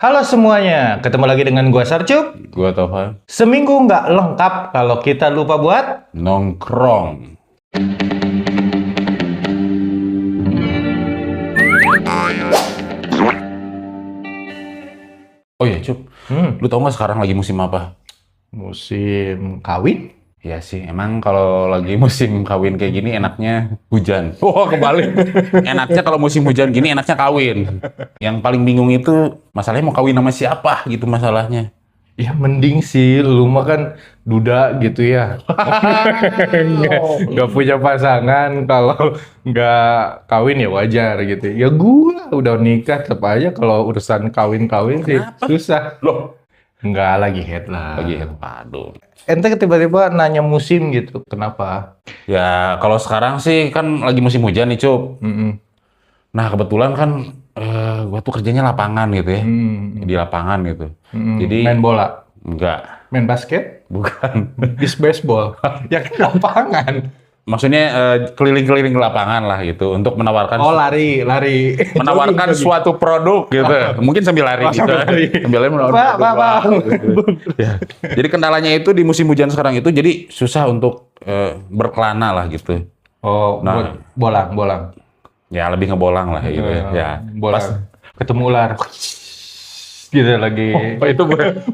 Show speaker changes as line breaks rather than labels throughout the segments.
Halo semuanya, ketemu lagi dengan gua Sarcup.
Gua Tovan.
Seminggu nggak lengkap kalau kita lupa buat
Nongkrong. Oh iya, Cup. Lu tau nggak sekarang lagi musim apa?
musim kawin.
Ya sih, emang kalau lagi musim kawin kayak gini enaknya hujan. Wah, kebalik. Enaknya kalau musim hujan gini enaknya kawin. Yang paling bingung itu masalahnya mau kawin sama siapa gitu masalahnya.
Ya mending sih, lu mah kan duda gitu ya. Nggak punya pasangan, kalau nggak kawin ya wajar gitu. Ya gua udah nikah, tetap aja kalau urusan kawin-kawin sih susah.
Loh,
Nggak lagi head lah.
lagi aduh.
Ente tiba-tiba nanya musim gitu, kenapa?
Ya, kalau sekarang sih kan lagi musim hujan nih, Cup.
Mm-mm.
Nah, kebetulan kan gua tuh kerjanya lapangan gitu ya. Di lapangan gitu. Jadi
Main bola,
enggak,
main basket,
bukan.
bis baseball, ya kan lapangan.
Maksudnya keliling-keliling lapangan lah gitu untuk menawarkan
Oh lari.
menawarkan
Jogging.
suatu produk gitu. Mungkin sambil lari gitu.
sambil lari.
Sambil lari menawarkan
Pak,
produk.
Pak.
Gitu. Ya. Jadi kendalanya itu di musim hujan sekarang itu jadi susah untuk berkelana lah gitu.
Oh,
Nah.
bolang.
Ya lebih ngebolang lah gitu ya. Ya.
Bolang. Ketemu ular. Gitu lagi.
Itu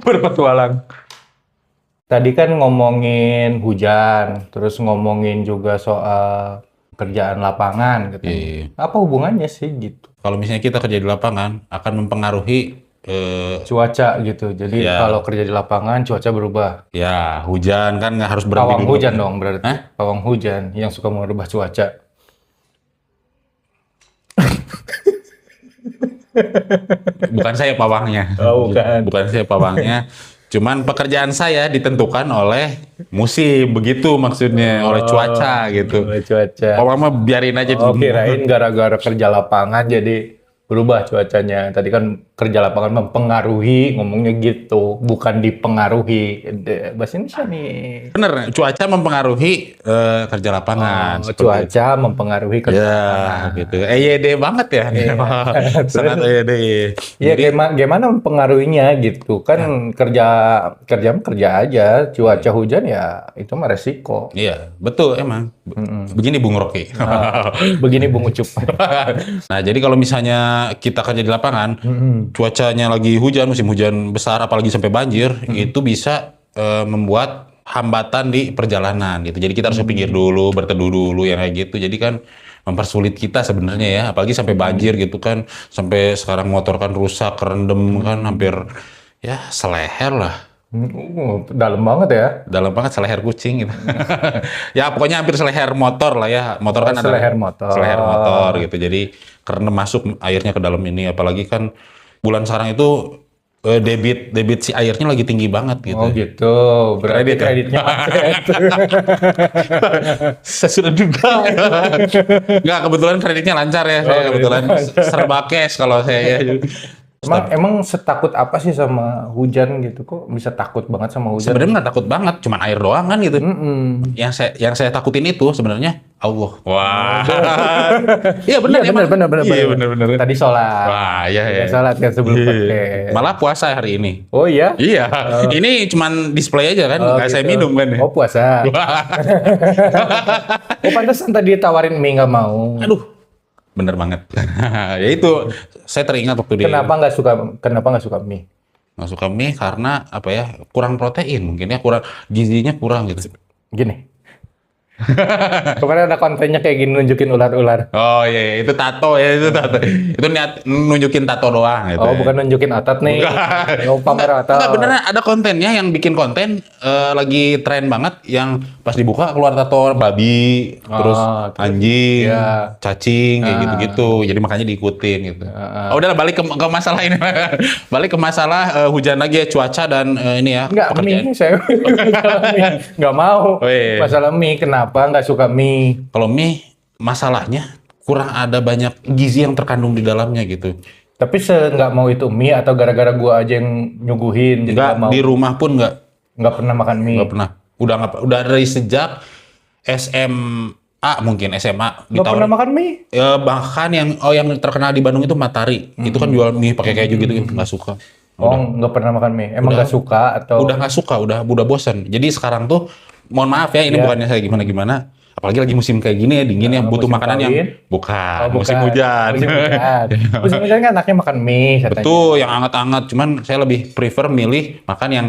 berpetualang.
Tadi kan ngomongin hujan, terus ngomongin juga soal kerjaan lapangan gitu.
Iya.
Apa hubungannya sih gitu?
Kalau misalnya kita kerja di lapangan akan mempengaruhi
Cuaca gitu. Jadi
Ya.
kalau kerja di lapangan cuaca berubah.
ya hujan kan nggak harus berhenti
Pawang
dulu.
hujan dong berarti.
Hah?
Pawang hujan yang suka merubah cuaca.
Bukan saya pawangnya.
Oh, bukan.
Bukan saya pawangnya. Cuman pekerjaan saya ditentukan oleh musim, begitu maksudnya, oleh cuaca gitu.
Oleh cuaca.
Pawang mah biarin aja.
Oh, kirain gara-gara kerja lapangan jadi berubah cuacanya. Tadi kan kerja lapangan mempengaruhi, ngomongnya gitu, bukan dipengaruhi. Bahasa Indonesia nih.
Bener, cuaca mempengaruhi kerja lapangan.
Oh,
seperti itu.
cuaca mempengaruhi kerja
Ya,
lapangan.
gitu. EYD banget ya. Sangat EYD.
Ya gimana mempengaruhinya gitu kan, kerja aja, cuaca hujan ya itu mah resiko.
Iya, betul emang. Begini Bung Rocky.
Begini Bung Ucup.
Nah, jadi kalau misalnya kita kerja di lapangan, cuacanya lagi hujan, musim hujan besar, apalagi sampai banjir, itu bisa membuat hambatan di perjalanan gitu. Jadi kita harus ke pinggir dulu, berteduh dulu, yang kayak gitu. Jadi kan mempersulit kita sebenarnya ya, apalagi sampai banjir gitu kan, sampai sekarang motor kan rusak, kerendam kan, hampir ya seleher lah.
Dalam banget ya.
Dalam banget seleher kucing gitu. Ya pokoknya hampir seleher motor lah ya. Motor
Oh,
kan ada
seleher motor.
seleher motor gitu. Jadi karena masuk airnya ke dalam ini, apalagi kan bulan sekarang itu debit si airnya lagi tinggi banget gitu.
Oh gitu, berarti
Kredit ya?
kreditnya macet.
Saya sudah duga. Nggak, kebetulan kreditnya lancar ya. Saya kebetulan serba cash kalau saya ya.
Emang setakut apa sih sama hujan gitu? Kok bisa takut banget sama hujan?
Sebenarnya nggak takut banget, cuman air doang kan gitu. Yang saya takutin itu sebenarnya Allah. Wah. Iya benar
Iya,
emang.
benar.
Iya benar.
Tadi sholat.
Wah, iya.
Tadi sholat kan sebelum
Iya.
podcast.
Malah puasa hari ini.
Oh iya?
Iya. Ini cuman display aja kan,
Oh,
nggak saya
gitu.
minum kan.
Oh puasa. Oh pantesan tadi ditawarin mie nggak mau.
Aduh, bener banget. Ya itu, saya teringat waktu dia
Kenapa nggak suka mie?
nggak suka mie karena apa ya, kurang protein mungkin ya, kurang gizinya kurang gitu.
Gini. Kemarin ada kontennya kayak gini nunjukin ular-ular.
Oh iya, itu tato ya, itu tato. Itu niat nunjukin tato doang gitu.
Oh
ya.
bukan nunjukin otot nih. Oh pamer otot.
Enggak, beneran ada kontennya yang bikin konten lagi tren banget, yang pas dibuka keluar tato babi, terus
terus,
anjing,
iya.
cacing, kayak gitu-gitu. Jadi makanya diikutin gitu. Oh, udahlah, balik ke masalah ini. Balik ke masalah hujan lagi ya, cuaca dan ini ya,
Enggak,
pekerjaan.
mie saya nggak mau.
Oh, iya.
Masalah mie, kenapa nggak suka mie?
Kalau mie, masalahnya kurang ada banyak gizi yang terkandung di dalamnya gitu.
Tapi nggak mau itu mie atau gara-gara gua aja yang nyuguhin, jadi
Enggak,
nggak mau.
di rumah pun nggak
Nggak pernah makan mie.
pernah. Udah dari sejak SMA mungkin SMA
Nggak pernah makan mie?
bahkan yang terkenal di Bandung itu Matahari. Itu kan jual mie pakai kayak gitu nggak suka.
Oh, nggak pernah makan mie. Emang nggak suka atau?
Udah nggak suka, udah bosan. Jadi sekarang tuh, mohon maaf ya, ini bukannya saya gimana-gimana. Apalagi lagi musim kayak gini ya, dingin ya, butuh
musim
makanan yang
kawin?
bukan,
Oh, bukan.
musim hujan.
Musim hujan. Musim hujan kan anaknya makan mie katanya.
Betul, yang hangat-hangat. Cuman saya lebih prefer milih makan yang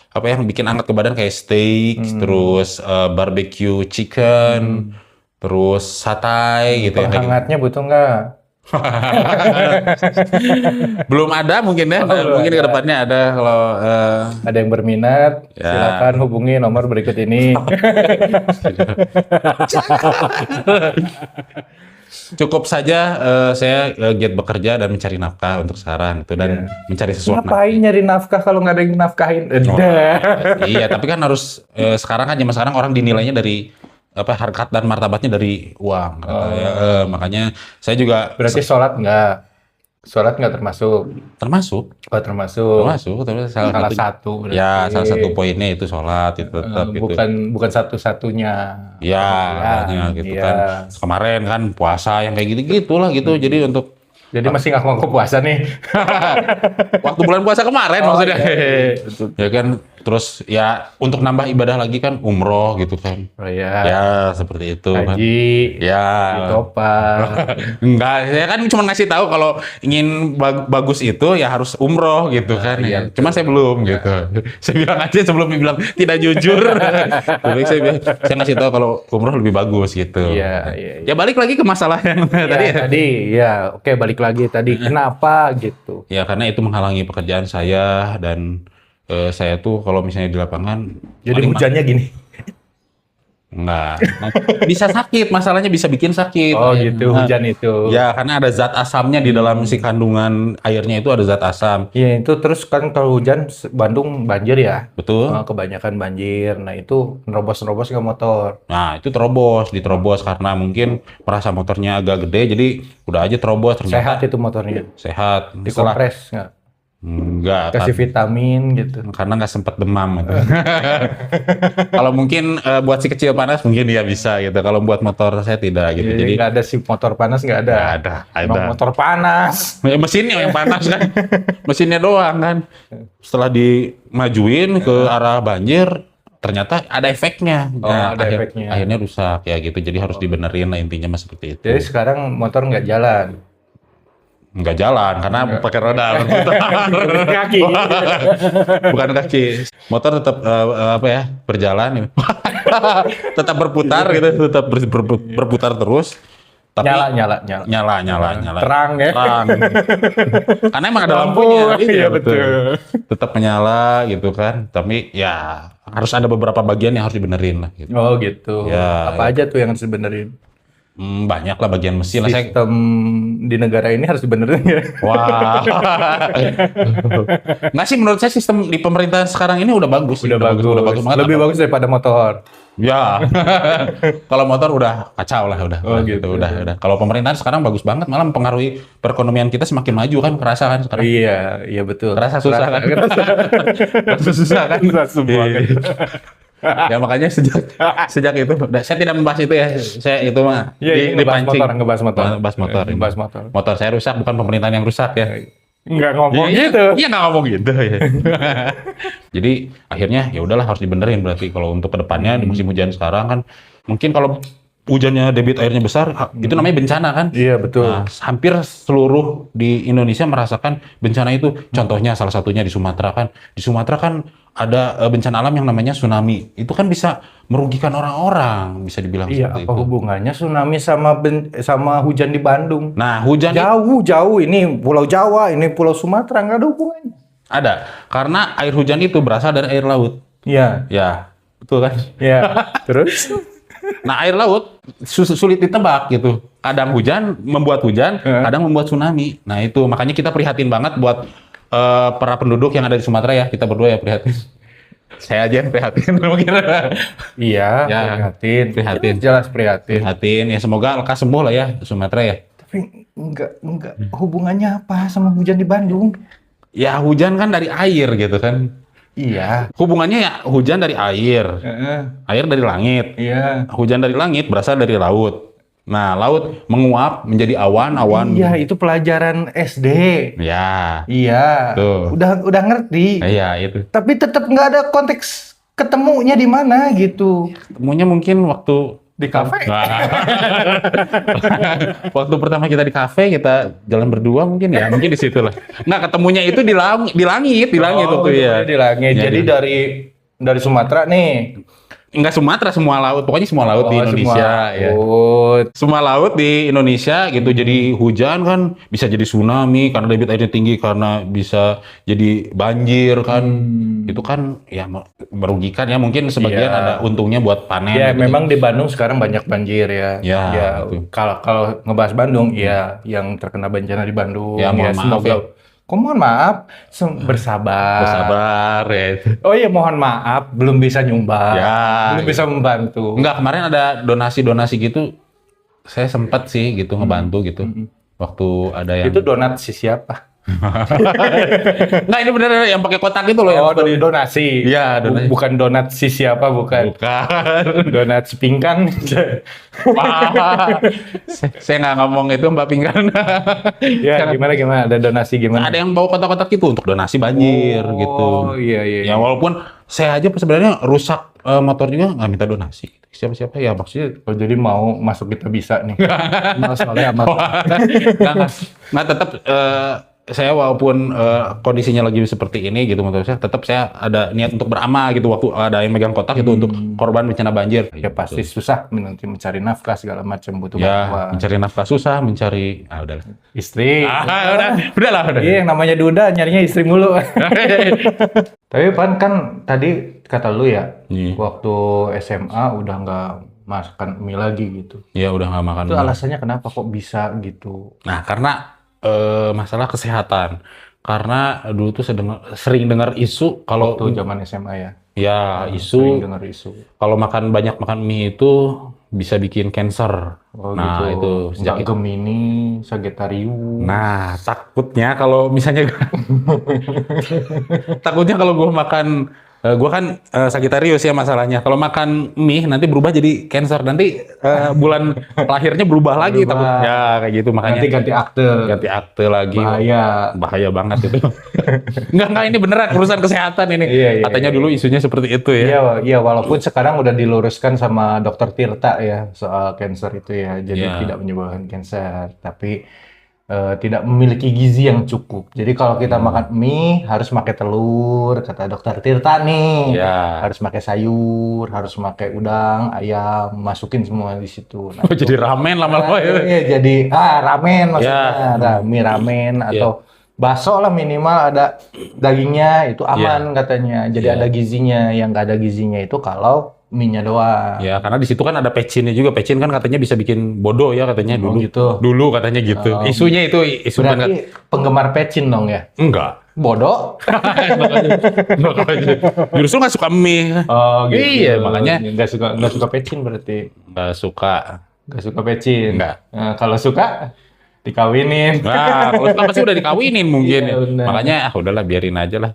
yang bikin hangat ke badan kayak steak, terus barbecue chicken, terus satay gitu ya.
Penghangatnya butuh nggak?
Belum ada mungkin ya, mungkin ke depannya ada kalau
Ada yang berminat,
Ya.
silakan hubungi nomor berikut ini.
cukup saja saya giat bekerja dan mencari nafkah untuk sekarang itu dan mencari sesuatu.
Ngapain nyari nafkah kalau nggak ada yang nafkahin?
Iya, tapi kan harus sekarang kan zaman sekarang orang dinilainya dari harkat dan martabatnya dari uang. Makanya saya juga
Berarti sholat nggak? Sholat nggak termasuk?
termasuk
Oh, termasuk.
tapi
Salah satu. Berarti.
ya salah satu poinnya itu sholat itu tetap gitu.
Bukan satu-satunya.
Ya, makanya gitu kan. Kemarin kan puasa yang kayak gitu-gitulah gitu. Jadi untuk
Jadi masih ngaku-ngaku puasa nih.
waktu bulan puasa kemarin maksudnya.
Iya.
Ya kan, terus ya untuk nambah ibadah lagi kan umroh gitu kan.
Oh ya.
Ya, seperti itu kan.
Haji.
Ya.
Ditopang.
Enggak, saya kan cuma ngasih tahu kalau ingin bagus itu ya harus umroh gitu kan.
iya,
Ya. Cuma saya belum gitu. Saya bilang aja sebelum dibilang tidak jujur. Tapi saya ngasih tahu kalau umroh lebih bagus gitu.
Iya.
Ya balik lagi ke masalah yang tadi ya.
Ya, oke, balik lagi tadi. Kenapa gitu?
Ya karena itu menghalangi pekerjaan saya dan saya tuh kalau misalnya di lapangan
Jadi hujannya gini.
enggak. Bisa sakit, masalahnya bisa bikin sakit.
Oh gitu,
Nah,
hujan itu.
ya karena ada zat asamnya di dalam si kandungan airnya itu ada zat asam.
Iya, itu terus kan kalau hujan Bandung banjir ya.
Betul.
Kebanyakan banjir. Nah, itu nerobos-nerobos ke motor.
Nah, itu diterobos karena mungkin merasa motornya agak gede jadi udah aja terobos
Sehat
ternyata
itu motornya.
sehat. Setelah
Dikompres nggak?
enggak
Kasih vitamin gitu.
karena nggak sempat demam gitu. Kalau mungkin buat si kecil panas mungkin dia bisa gitu. Kalau buat motor saya tidak gitu.
Jadi nggak ada si motor panas, nggak ada.
Nggak ada.
Emang motor panas.
Ya, mesinnya yang panas kan. Mesinnya doang kan. Setelah dimajuin ke arah banjir, ternyata ada efeknya.
Oh, ada efeknya.
Akhirnya rusak ya gitu. Jadi harus dibenerin lah intinya mah seperti itu.
Jadi sekarang motor nggak jalan.
Nggak jalan karena pakai roda berputar.
Kaki.
Bukan kaki. Motor tetap berjalan. Tetap berputar gitu, tetap berputar terus. Tapi
Nyala.
nyala.
Terang ya.
Terang. Karena emang ada
Lampu,
lampunya.
iya, betul.
Tetap menyala gitu kan. Tapi ya harus ada beberapa bagian yang harus dibenerin lah gitu.
Oh gitu.
Ya,
Apa aja tuh yang harus dibenerin?
Banyak lah bagian mesin lah saya.
Sistem di negara ini harus dibenerin ya.
Wah. Nggak sih menurut saya sistem di pemerintahan sekarang ini udah bagus.
Udah bagus
banget.
Lebih bagus daripada motor.
Ya. Kalau motor udah kacau lah udah.
Oh, gitu.
Udah. Kalau pemerintahan sekarang bagus banget malah mempengaruhi perekonomian kita semakin maju kan kerasa kan sekarang.
Iya betul.
Kerasa susah kan. Kerasa susah kan.
Semua kan.
Ya makanya sejak itu saya tidak membahas itu ya. Saya itu mah
Iya, ngebahas motor.
Ngebahas motor. Motor saya rusak bukan pemerintahan yang rusak ya.
Nggak ngomong
Iya,
gitu.
Iya nggak ngomong gitu ya. Jadi akhirnya ya udahlah harus dibenerin berarti kalau untuk kedepannya di musim hujan sekarang kan mungkin kalau hujannya debit airnya besar itu namanya bencana kan.
Iya betul.
Nah, hampir seluruh di Indonesia merasakan bencana itu. Contohnya salah satunya di Sumatera kan. Di Sumatera kan ada bencana alam yang namanya tsunami. Itu kan bisa merugikan orang-orang, bisa dibilang
Iya,
seperti
apa
itu.
hubungannya tsunami sama hujan di Bandung?
Nah, hujan
Jauh ini Pulau Jawa, ini Pulau Sumatera, nggak ada hubungannya.
ada karena air hujan itu berasal dari air laut.
Iya.
Ya, betul kan?
Iya. Terus?
Nah, air laut sulit ditebak gitu. Kadang hujan membuat hujan, kadang membuat tsunami. Nah, itu makanya kita prihatin banget buat para penduduk yang ada di Sumatera ya. Kita berdua ya prihatin. Saya aja yang prihatin mungkin.
Iya,
Ya, prihatin.
Jelas prihatin.
Prihatin ya semoga lekas sembuh lah ya Sumatera ya.
Tapi nggak hubungannya apa sama hujan di Bandung?
Ya hujan kan dari air gitu kan.
Iya.
Hubungannya ya hujan dari air,
Heeh.
air dari langit,
Iya.
hujan dari langit berasal dari laut. Nah, laut menguap menjadi awan-awan.
Iya, itu pelajaran SD.
Ya,
Iya.
tuh.
Udah ngerti.
Iya itu.
Tapi tetap nggak ada konteks ketemunya di mana gitu.
Temunya mungkin waktu
Di kafe.
waktu pertama kita di kafe, kita jalan berdua mungkin di situ lah. Nggak, ketemunya itu di langit waktu ya.
Di langit.
Ya,
Jadi
di-
dari Sumatera nih.
Enggak Sumatera, semua laut, pokoknya semua laut di Indonesia ya.
Laut.
Semua laut di Indonesia gitu. Jadi hujan kan bisa jadi tsunami karena debit airnya tinggi, karena bisa jadi banjir kan. Itu kan ya merugikan ya, mungkin sebagian
Iya.
ada untungnya buat panen.
Ya,
gitu.
memang di Bandung sekarang banyak banjir ya.
Ya,
Ya,
betul.
kalau ngebahas Bandung, ya yang terkena bencana di Bandung.
Ya, mohon maaf
semoga.
ya.
Kok mohon maaf, bersabar.
Bersabar ya itu.
Oh iya, mohon maaf, belum bisa nyumbang,
Ya,
belum bisa membantu.
Enggak, kemarin ada donasi-donasi gitu. Saya sempat sih gitu ngebantu gitu. Waktu ada yang
Itu donat si siapa?
Enggak, ini bener yang pakai kotak itu loh
Oh,
yang
donasi.
Iya, donasi.
Bukan donat si siapa, bukan.
bukan.
Donat si pingkan.
Wah, saya nggak ngomong itu Mbak Pingkan.
Ya, gimana? Ada donasi gimana?
Ada yang bawa kotak-kotak itu untuk donasi banjir gitu.
Oh, iya.
Ya walaupun saya aja sebenarnya rusak motor juga nggak minta donasi. Siapa-siapa ya maksudnya.
Oh, jadi mau masuk kita bisa nih. Amal soleh, amal.
Nah tetap saya walaupun kondisinya lagi seperti ini gitu, menurut saya tetap saya ada niat untuk beramal gitu waktu ada yang megang kotak itu untuk korban bencana banjir.
Ya pasti susah nanti mencari nafkah segala macam, butuh
Ya,
bantuan.
mencari nafkah susah, mencari udah.
Istri.
Udahlah.
Iya, yang namanya Duda nyarinya istri mulu. Tapi kan tadi kata lu ya,
Iya.
waktu SMA udah nggak makan mie lagi gitu.
Ya udah nggak makan.
Itu alasannya kenapa kok bisa gitu?
Nah, karena masalah kesehatan. Karena dulu tuh sering dengar isu kalau
Waktu zaman SMA ya.
ya
Sering
isu
dengar isu.
kalau banyak makan mie itu bisa bikin cancer.
Oh
Nah,
gitu.
itu
Nggak Gemini, Sagittarius.
Nah, takutnya kalau misalnya takutnya kalau gue makan gue kan Sagittarius ya masalahnya. Kalau makan mie nanti berubah jadi Cancer. Nanti bulan lahirnya berubah lagi
Berubah.
takutnya kayak gitu, makanya
Nanti
ganti akte lagi. Bahaya banget itu. Enggak, ini beneran urusan kesehatan ini.
Iya.
Katanya dulu isunya seperti itu ya.
Iya, walaupun sekarang udah diluruskan sama Dokter Tirta ya soal cancer itu ya. Jadi
Iya.
tidak menyebabkan cancer, tapi tidak memiliki gizi yang cukup. Jadi kalau kita makan mie harus pakai telur, kata Dokter Tirta nih.
Iya.
Harus pakai sayur, harus pakai udang, ayam, masukin semua di situ. Nah,
Oh, jadi ramen lama-lama ya.
iya, jadi ramen maksudnya,
Ya.
mie ramen atau bakso lah, minimal ada dagingnya, itu aman katanya. Jadi
Ya.
ada gizinya. Yang nggak ada gizinya itu kalau mie-nya doang.
Ya, karena di situ kan ada pecinnya juga. Pecin kan katanya bisa bikin bodoh ya katanya
Oh,
dulu.
gitu.
Dulu katanya gitu. Isunya itu isu banget.
Berarti penggemar pecin dong ya?
Enggak.
Bodoh?
Makanya. Justru nggak suka mie.
Oh gitu.
Iya, makanya
nggak suka pecin berarti.
nggak suka.
Nggak suka pecin.
Nggak.
Nah, kalau suka dikawinin.
Nah, kalau suka pasti udah dikawinin mungkin.
Iya, benar.
Makanya udahlah biarin aja lah.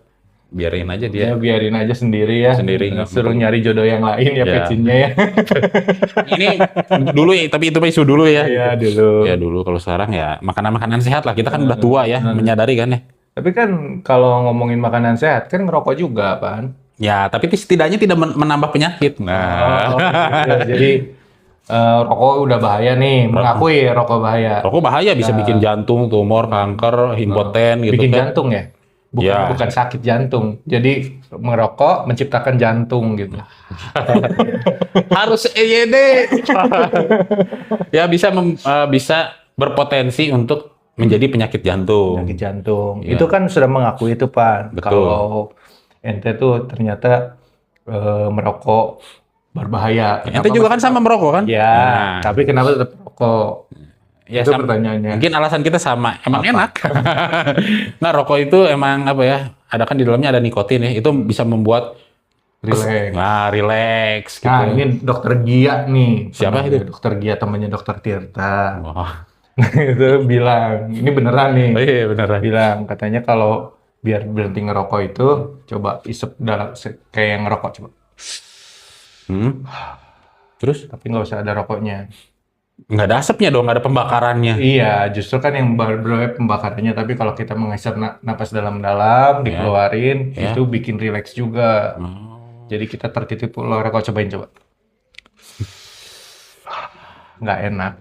Biarin aja dia.
Ya biarin aja sendiri ya.
Sendiri, nggak
Suruh
perlu.
nyari jodoh yang lain ya
Ya.
pecinnya ya.
Ini dulu ya, tapi itu isu dulu ya.
Iya dulu.
Ya dulu, kalau sekarang ya makanan-makanan sehat lah. Kita kan udah tua ya, menyadari kan ya.
Tapi kan kalau ngomongin makanan sehat kan ngerokok juga, Pan.
Ya, tapi setidaknya tidak menambah penyakit. Nah,
Jadi rokok udah bahaya nih, mengakui rokok bahaya.
rokok bahaya, bisa bikin jantung, tumor, kanker, impoten gitu
Bikin
kan.
jantung ya?
Ya.
Bukan sakit jantung. Jadi merokok menciptakan jantung gitu.
Harus EYD. Ya bisa berpotensi untuk menjadi penyakit jantung.
Penyakit jantung.
Iya.
Itu kan sudah mengakui itu, Pan.
Betul.
Kalau ente tuh ternyata merokok berbahaya.
Ente juga kan sama merokok kan?
Ya,
Nah,
tapi kenapa tetap merokok?
ya
itu
sama.
pertanyaannya.
Mungkin alasan kita sama, emang enak. Nah, rokok itu emang apa ya? Ada kan di dalamnya ada nikotin ya. Itu bisa membuat
Relax.
Nah, relax gitu.
Nah, ini dokter Gia nih.
Siapa
Temannya
itu?
Dokter Gia, temannya dokter Tirta.
Wah.
Itu bilang, ini beneran nih.
Oh iya beneran.
Bilang, katanya kalau biar berhenti ngerokok itu coba isep dalam kayak yang ngerokok coba.
Terus
Tapi nggak usah ada rokoknya.
nggak ada asapnya dong, nggak ada pembakarannya.
Iya, justru kan yang berbahaya pembakarannya. Tapi kalau kita menghisap napas dalam-dalam, dikeluarin,
Ya.
itu bikin rileks juga. Jadi kita tertitip rokok, cobain coba. Nggak enak.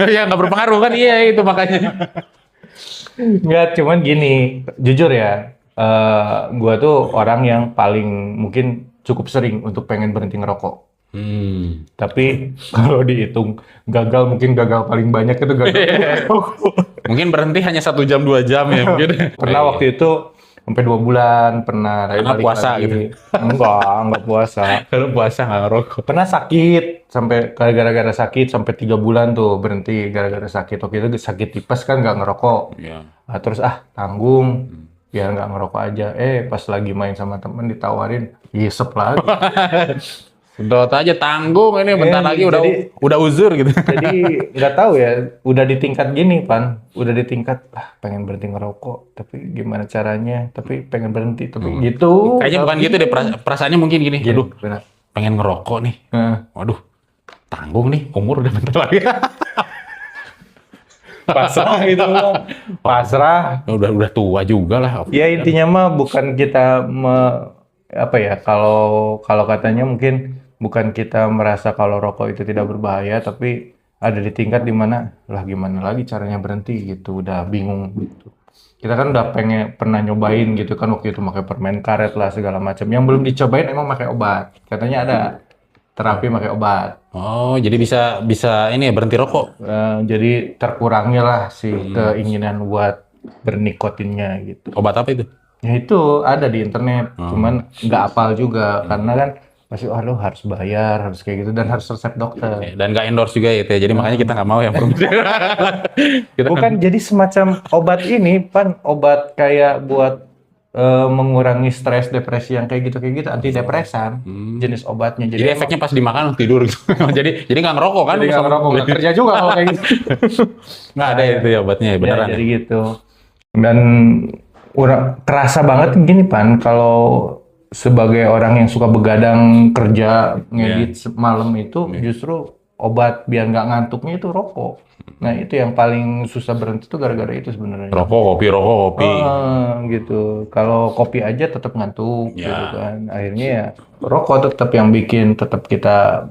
Ya nggak berpengaruh kan, iya itu makanya.
Nggak, cuman gini, jujur ya, gua tuh orang yang paling mungkin cukup sering untuk pengen berhenti ngerokok. Tapi kalau dihitung gagal, mungkin gagal paling banyak itu gagal ngerokok.
Mungkin berhenti hanya 1 jam 2 jam ya mungkin.
Pernah waktu itu sampai 2 bulan, pernah. Tapi
Karena
balik
puasa
lagi.
gitu?
Enggak puasa.
Kalau puasa nggak ngerokok.
Pernah sakit, sampai gara-gara sakit sampai 3 bulan tuh berhenti gara-gara sakit. Waktu itu sakit tipes kan nggak ngerokok.
Iya.
Nah, terus tanggung biar nggak ngerokok aja. Pas lagi main sama temen ditawarin, isep lagi.
Sedot aja tanggung ini bentar lagi
jadi-
udah uzur gitu.
Jadi nggak tahu ya, udah di tingkat gini Pan, udah di tingkat pengen berhenti ngerokok, tapi gimana caranya? Tapi pengen berhenti, tapi gitu.
Kayaknya bukan gitu deh, perasaannya mungkin gini.
Gini,
Aduh,
benar.
pengen ngerokok nih.
Nah,
Waduh, tanggung nih, umur udah bentar lagi.
pasrah gitu, pasrah.
Udah tua juga lah.
Ya intinya mah bukan kita apa ya, kalau katanya mungkin bukan kita merasa kalau rokok itu tidak berbahaya, tapi ada di tingkat dimana lah gimana lagi caranya berhenti gitu, udah bingung gitu. Kita kan udah pernah nyobain gitu kan, waktu itu pakai permen karet lah segala macam. Yang belum dicobain emang pakai obat. Katanya ada terapi pakai obat.
Oh, jadi bisa ini ya berhenti rokok.
Jadi terkurangi lah si keinginan buat bernikotinnya gitu.
Obat apa itu?
Ya itu ada di internet, cuman nggak hafal juga karena kan pasti lo harus bayar, harus kayak gitu dan harus resep dokter.
Dan nggak endorse juga itu ya. Jadi makanya kita nggak mau yang promosi. Kita
Bukan jadi semacam obat ini, Pan, obat kayak buat mengurangi stres, depresi yang kayak gitu, antidepresan, jenis obatnya.
Jadi efeknya pas dimakan tidur gitu. jadi nggak ngerokok kan?
jadi nggak ngerokok, nggak kerja juga kalau kayak gitu.
Nggak ada itu ya obatnya ya, beneran.
Ya, jadi gitu. Dan kerasa banget gini Pan, kalau sebagai orang yang suka begadang kerja ngedit malam itu justru obat biar nggak ngantuknya itu rokok. Nah itu yang paling susah berhenti itu gara-gara itu sebenarnya.
Rokok kopi.
Gitu. Kalau kopi aja tetap ngantuk
Ya.
gitu kan. Akhirnya ya rokok tetap yang bikin tetap kita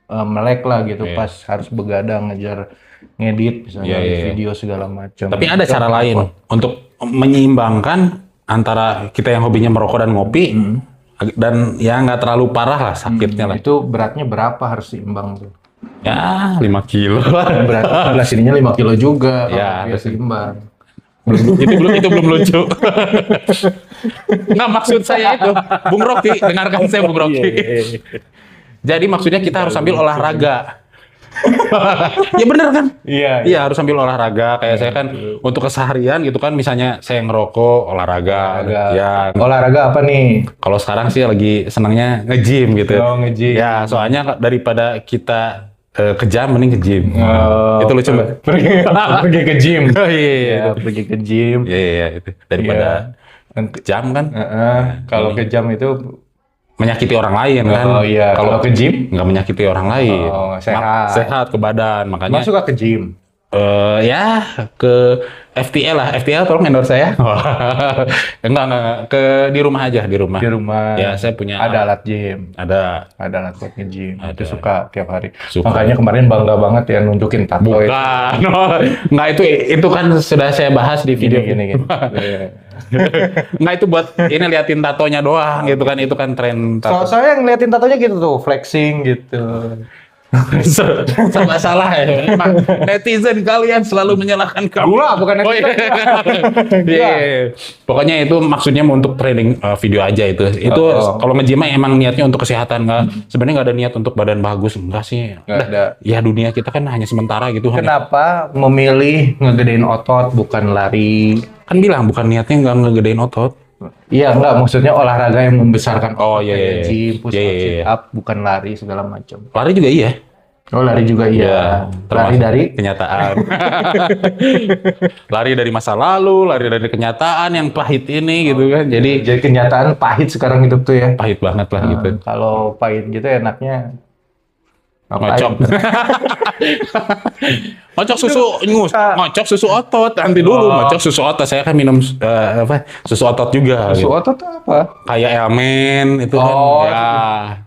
melek lah gitu pas harus begadang ngejar ngedit misalnya video segala macam.
Tapi ada cara lain untuk menyeimbangkan antara kita yang hobinya merokok dan ngopi dan ya nggak terlalu parah lah sakitnya lah.
Itu beratnya berapa harus seimbang tuh?
Ya 5 kilo.
Berat sebelah sininya 5 kilo juga kalau
Ya,
biar seimbang.
itu belum lucu. Nggak, maksud saya itu, Bung Rocky, dengarkan saya Bung Rocky. Jadi maksudnya kita harus sambil olahraga. Ya bener kan? Iya harus sambil olahraga. Kayak saya kan untuk keseharian gitu kan, misalnya saya ngerokok, olahraga. Ya
Olahraga apa nih?
kalau sekarang sih lagi senangnya nge-gym gitu.
Oh, nge-gym.
Ya soalnya daripada kita ke jam mending ke gym. Itu lucu nggak?
Pergi ke gym.
Oh, iya.
Pergi ke gym.
Iya itu daripada
Nanti
ke jam kan
kalau ke jam itu
menyakiti orang lain kan.
iya. Kalau ke gym
nggak menyakiti orang lain.
sehat.
Sehat ke badan makanya.
Masuk ke gym.
Ya ke FTL lah. FTL tolong endorse saya. enggak ke di rumah aja di rumah.
Di rumah.
Ya saya punya
Ada alat gym.
ada.
Ada alat buat nge-gym. Itu suka tiap hari.
Suka.
Makanya kemarin bangga banget ya nunjukin tato itu.
Bukan. Nggak itu kan sudah saya bahas di video
Gini.
Nggak itu buat ini liatin tatonya doang gitu kan, itu kan tren tato.
Soalnya ngeliatin tatonya gitu tuh, flexing gitu.
Serba salah ya. Emang netizen kalian selalu menyalahkan kami.
Gua bukan
Oh, iya. Iya. Pokoknya itu maksudnya untuk training video aja itu. Itu kalau nge-gym emang niatnya untuk kesehatan, nggak sebenarnya nggak ada niat untuk badan bagus, enggak sih.
Nggak ada.
Ya dunia kita kan hanya sementara gitu.
Kenapa memilih ngegedein otot bukan lari?
Kan bilang bukan niatnya nggak ngegedein otot.
Iya, enggak, maksudnya olahraga yang membesarkan
Oh,
otot,
iya,
kayak
iya.
gym, push up,
Iya, iya,
sit
iya.
up, bukan lari segala macam.
Lari juga iya.
Oh, lari juga iya. Lari
termasuk
dari
kenyataan. Lari dari masa lalu, lari dari kenyataan yang pahit ini gitu kan. Jadi
kenyataan pahit sekarang hidup tuh ya.
pahit banget lah gitu.
Kalau pahit gitu enaknya
Ngocok.
ngapain?
Ngocok susu ngocok susu otot. Nanti dulu ngocok susu otot. Saya kan minum susu otot juga.
Susu
gitu.
otot tuh apa?
Kayak Elmen itu kan.
Oh,
Ya.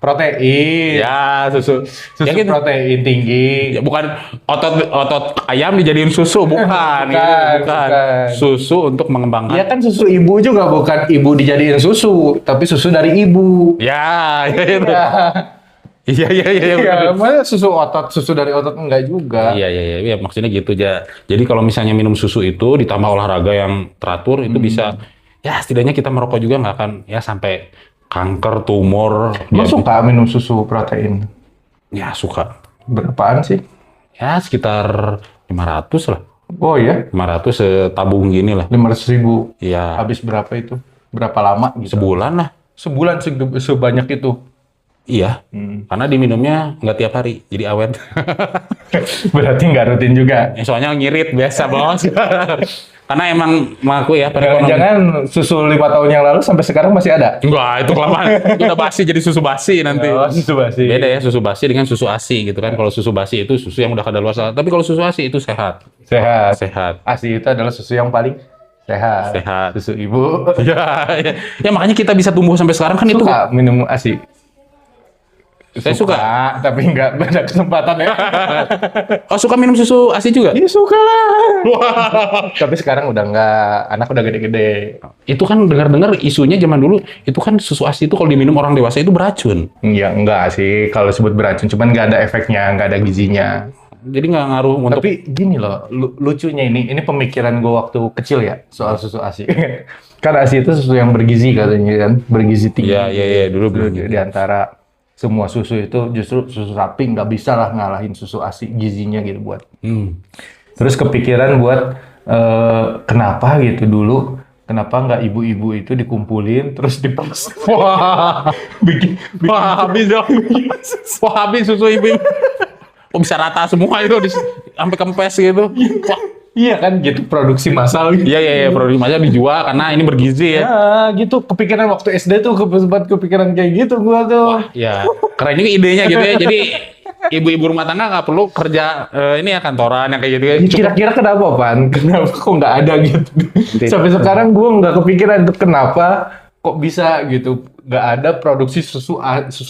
Protein.
Ya, susu.
Susu
Ya gitu.
protein tinggi.
Ya, bukan otot ayam dijadiin susu, bukan. Gitu, bukan. Susu untuk mengembangkan.
Iya kan susu ibu juga, bukan ibu dijadiin susu, tapi susu dari ibu.
Ya, itu. Iya.
Iya, maksudnya susu otot, susu dari otot enggak juga.
Iya, maksudnya gitu aja. Jadi kalau misalnya minum susu itu ditambah olahraga yang teratur itu bisa, ya setidaknya kita merokok juga nggak akan ya sampai kanker, tumor.
Lo suka minum susu protein?
Ya suka.
Berapaan sih?
Ya sekitar 500 lah.
Oh iya,
500 setabung gini lah.
500.000.
Iya.
Habis berapa itu? Berapa lama gitu?
Sebulan lah.
Sebulan sebanyak itu.
Iya. Karena diminumnya nggak tiap hari, jadi awet.
Berarti nggak rutin juga.
Ya, soalnya ngirit biasa bos. Karena emang aku ya perekonomian.
Jangan susu 5 tahun yang lalu sampai sekarang masih ada.
Enggak, itu kelamaan. Itu udah basi jadi susu basi nanti.
Oh, susu basi.
Beda ya susu basi dengan susu ASI gitu kan. Kalau susu basi itu susu yang udah kadaluarsa. Tapi kalau susu ASI itu sehat.
Sehat. ASI itu adalah susu yang paling sehat. Susu ibu.
Ya makanya kita bisa tumbuh sampai sekarang kan itu.
Suka minum ASI.
Saya suka.
Tapi nggak ada kesempatan ya.
Oh, suka minum susu ASI juga?
Iya suka lah. Tapi sekarang udah nggak, anak udah gede-gede.
Itu kan dengar-dengar isunya zaman dulu, itu kan susu ASI itu kalau diminum orang dewasa itu beracun.
Iya, enggak sih kalau sebut beracun, cuman nggak ada efeknya, nggak ada gizinya.
Jadi nggak ngaruh untuk...
Tapi gini loh, lucunya ini pemikiran gue waktu kecil ya, soal susu ASI. Kan ASI itu susu yang bergizi katanya kan, bergizi tinggi.
Iya, dulu
Di antara semua susu itu justru susu sapi nggak bisa lah ngalahin susu ASI gizinya gitu buat. Terus kepikiran buat kenapa gitu dulu, kenapa nggak ibu-ibu itu dikumpulin terus diproses. bikin
habis dong. Habis susu ibu. Oh, bisa rata semua itu sampai kempes gitu. Wah.
Iya kan gitu produksi massal.
Iya, produksi massal dijual karena ini bergizi ya.
Ya gitu kepikiran waktu SD tuh sempat kepikiran kayak gitu gua tuh.
Wah, ya. Keren juga idenya gitu ya. Jadi ibu-ibu rumah tangga nggak perlu kerja ini ya kantoran yang kayak gitu ya.
Kira-kira kenapa Pan? Kenapa kok nggak ada gitu? Sampai sekarang gua nggak kepikiran itu kenapa kok bisa gitu nggak ada produksi susu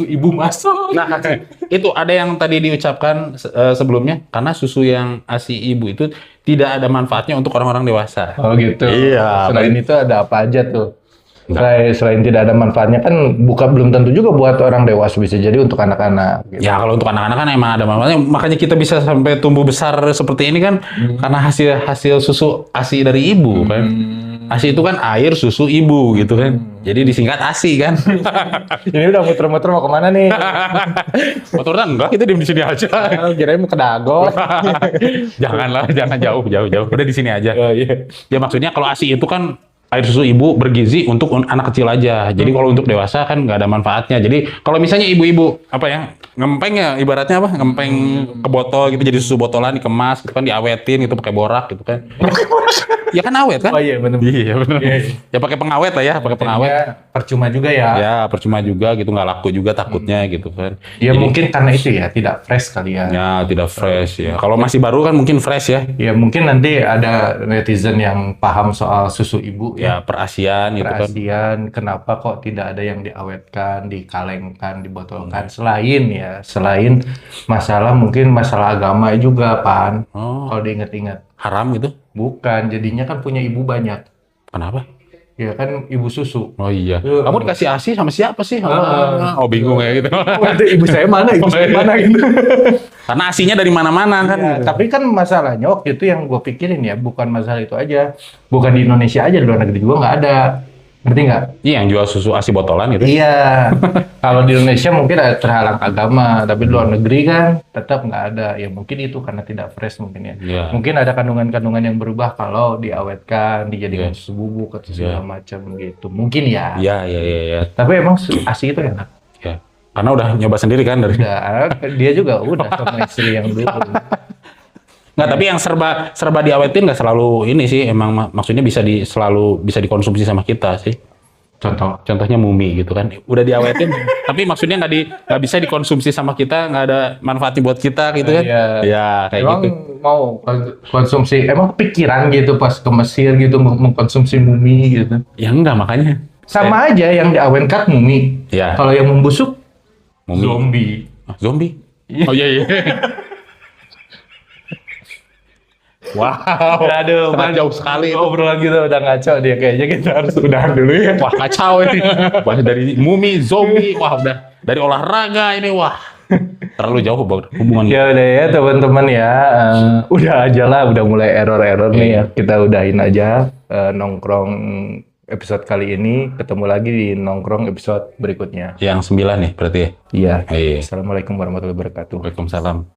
ibu massal.
Nah, itu ada yang tadi diucapkan sebelumnya karena susu yang ASI ibu itu tidak ada manfaatnya untuk orang-orang dewasa.
Oh gitu.
Iya.
Selain itu ada apa aja tuh? Selain tidak ada manfaatnya kan belum tentu juga buat orang dewasa, bisa jadi untuk anak-anak. Gitu.
Ya kalau untuk anak-anak kan emang ada manfaatnya. Makanya kita bisa sampai tumbuh besar seperti ini kan karena hasil susu ASI dari ibu kan. ASI itu kan air susu ibu gitu kan. Jadi disingkat ASI kan.
Ini udah muter-muter mau kemana nih?
Motornya enggak, kita diem di sini aja.
Kirain mau ke Dago.
Jangan jauh. Udah di sini aja.
Oh, iya.
Ya maksudnya kalau ASI itu kan air susu ibu bergizi untuk anak kecil aja. Jadi kalau untuk dewasa kan nggak ada manfaatnya. Jadi kalau misalnya ibu-ibu apa ya ngempeng ya ibaratnya apa ngempeng ke botol gitu jadi susu botolan dikemas gitu kan diawetin gitu pakai borak gitu kan. Ya kan awet kan?
Oh iya benar.
Iya benar. Ya pakai pengawet lah ya, pakai pengawet.
Ya, percuma juga ya.
Ya percuma juga gitu nggak laku juga takutnya gitu kan.
Ya mungkin karena itu ya tidak fresh kali ya.
Ya tidak fresh ya. Kalau masih baru kan mungkin fresh ya.
Ya mungkin nanti ada netizen yang paham soal susu ibu
ya perasian gitu kan.
Perasian, kenapa kok tidak ada yang diawetkan, dikalengkan, dibotolkan selain masalah mungkin masalah agama juga Pan. Kalau diingat-ingat.
Haram gitu?
Bukan, jadinya kan punya ibu banyak.
Kenapa?
Ya kan ibu susu.
Oh iya. Kamu dikasih ASI sama siapa sih? Oh bingung ya gitu.
Ibu saya mana? Gitu.
Karena ASInya dari mana-mana kan.
Ya, tapi kan masalahnya waktu itu yang gue pikirin ya bukan masalah itu aja. Bukan di Indonesia aja, di luar negeri juga nggak ada. Ngerti nggak?
Iya, yang jual susu ASI botolan gitu.
Iya. Kalau di Indonesia mungkin ada terhalang agama, tapi di luar negeri kan tetap nggak ada. Ya mungkin itu karena tidak fresh mungkin ya.
Yeah.
Mungkin ada kandungan-kandungan yang berubah kalau diawetkan, dijadikan susu bubuk atau segala macam gitu. Mungkin ya.
Iya.
Tapi emang ASI itu enak.
Ya. Karena udah nyoba sendiri kan dari.
Udah, dia juga udah sama istri yang dulu.
Nggak, tapi yang serba diawetin nggak selalu ini sih. Emang maksudnya selalu bisa dikonsumsi sama kita sih. Contohnya mumi gitu kan, udah diawetin, tapi maksudnya nggak bisa dikonsumsi sama kita, nggak ada manfaatnya buat kita gitu kan?
Iya.
Ya kayak
Emang
gitu.
mau konsumsi, emang pikiran gitu pas ke Mesir gitu mengkonsumsi mumi gitu.
Ya enggak makanya.
Sama aja yang diawenkan mumi.
Ya.
Kalau yang membusuk
Mumi.
zombie.
Zombie. Oh iya iya. Wow.
Aduh,
sangat jauh sekali.
obrolan kita udah ngaco dia, kayaknya kita harus udahan dulu ya.
Wah kacau ini. Wah dari mumi, zombie, wah udah dari olahraga ini, wah terlalu jauh hubungan.
Ya udah ya teman-teman ya, udah aja lah, udah mulai error nih ya. Kita udahin aja nongkrong episode kali ini. Ketemu lagi di nongkrong episode berikutnya.
Yang 9 nih berarti ya?
Iya.
Iya.
Assalamualaikum warahmatullahi wabarakatuh.
Waalaikumsalam.